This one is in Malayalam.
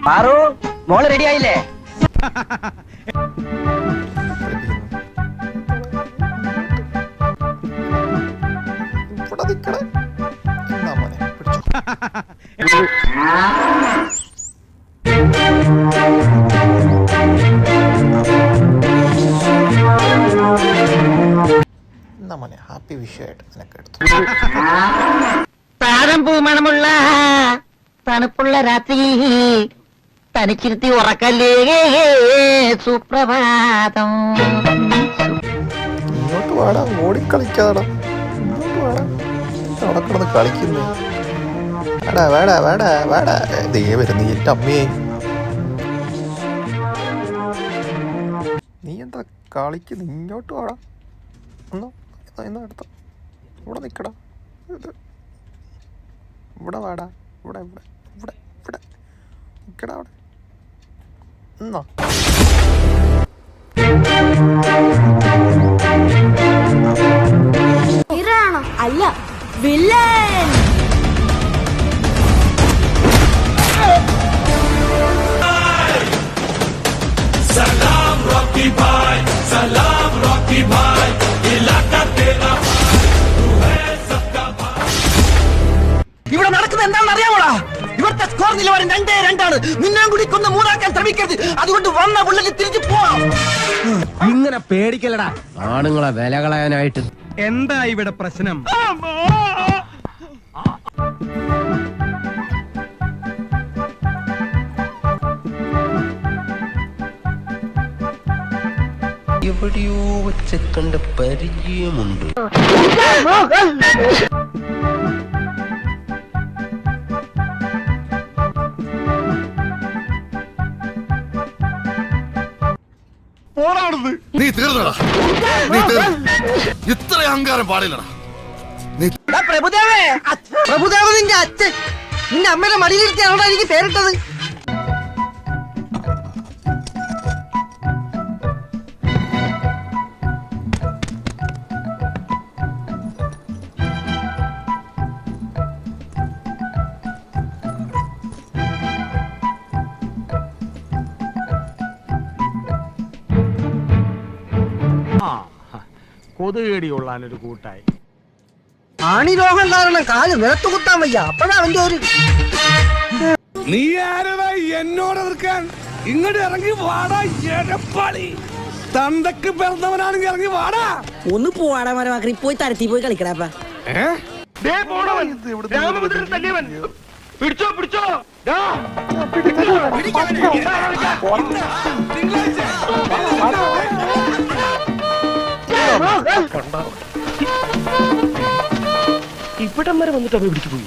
പാറു മോള് റെഡി ആയില്ലേ? ഹാപ്പി വിഷയമായിട്ട് നിനക്ക് എടുത്തു. താഴമ്പൂ മണമുള്ള തണുപ്പുള്ള രാത്രി തനിച്ചിരുത്തി ഉറക്കല്ലേ സുപ്രഭാതം. ഇങ്ങോട്ട് വാടാ, ഓടിക്കളിക്കാടാ, ഇങ്ങോട്ട് വാടാ, അവിടെ കിടന്ന് കളിക്കുന്നു. വേടാ വേടാ വേടാ വേടാ, ദേ വരുന്നു എൻ്റെ അമ്മയെ. നീ എന്താ കളിക്കുന്നു? ഇങ്ങോട്ട് വാടാ, എന്നാ എടുത്തോ, ഇവിടെ നിൽക്കടാ, ഇവിടെ വാടാ, ഇവിടെ ഇവിടെ ഇവിടെ ഇവിടെ നിൽക്കടാ, അവിടെ എന്നാ. അല്ല വില്ലൻ. സലാം റോക്കി ഭായ്, സലാം റോക്കി ഭായ്, ഇലാകാ തേരാ ഇവിടെ നടക്കുന്നത് എന്താണെന്ന് അറിയാമോടാ? ഇവിടുത്തെ സ്കോർ നിലവാരം 2-2 നിന്നെ കൂടി കൊന്ന് മൂന്നാക്കാൻ ശ്രമിക്കരുത്. അതുകൊണ്ട് വന്ന പുള്ളിക്ക് തിരിച്ചു പോവാം. ഇങ്ങനെ പേടിക്കലടാ ആണുങ്ങളെ വില കളയാനായിട്ട്. എന്താ ഇവിടെ പ്രശ്നം? എവിടെയോ വെച്ച് കണ്ട പരിചയമുണ്ട്. നീ തീർന്നടാ, നീ തീർന്നു. ഇത്ര അഹങ്കാരം പാടില്ലടാ. പ്രഭുദേവേ, പ്രഭുദേവ നിന്റെ അച്ഛൻ നിന്റെ അമ്മയുടെ മടിയിലിരുത്തിയാണോ എനിക്ക് പേരിട്ടത്? കൊതുകേടി കൊള്ളാനൊരു കൂട്ടായി. ആണി രോഗം കാരണം കാല് നിലത്ത് കുത്താൻ വയ്യ. അപ്പോഴാ അവന്റെ ഒരു നീ ആരടാ എന്നോട് എതിർക്കാൻ? ഇങ്ങോട്ട് ഇറങ്ങി വാടാ എടപ്പാളി. തന്തക്ക് പിറന്നവനാണെങ്കിൽ ഇറങ്ങി വാടാ. ഒന്ന് പോവാടാ മരമാക്കി പോയി തരത്തി പോയി കളിക്കടാപ്പ. പിടിച്ചോ പിടിച്ചോ. ഇവിടം വരെ വന്നിട്ട് അവ പിടിച്ചു പോയി.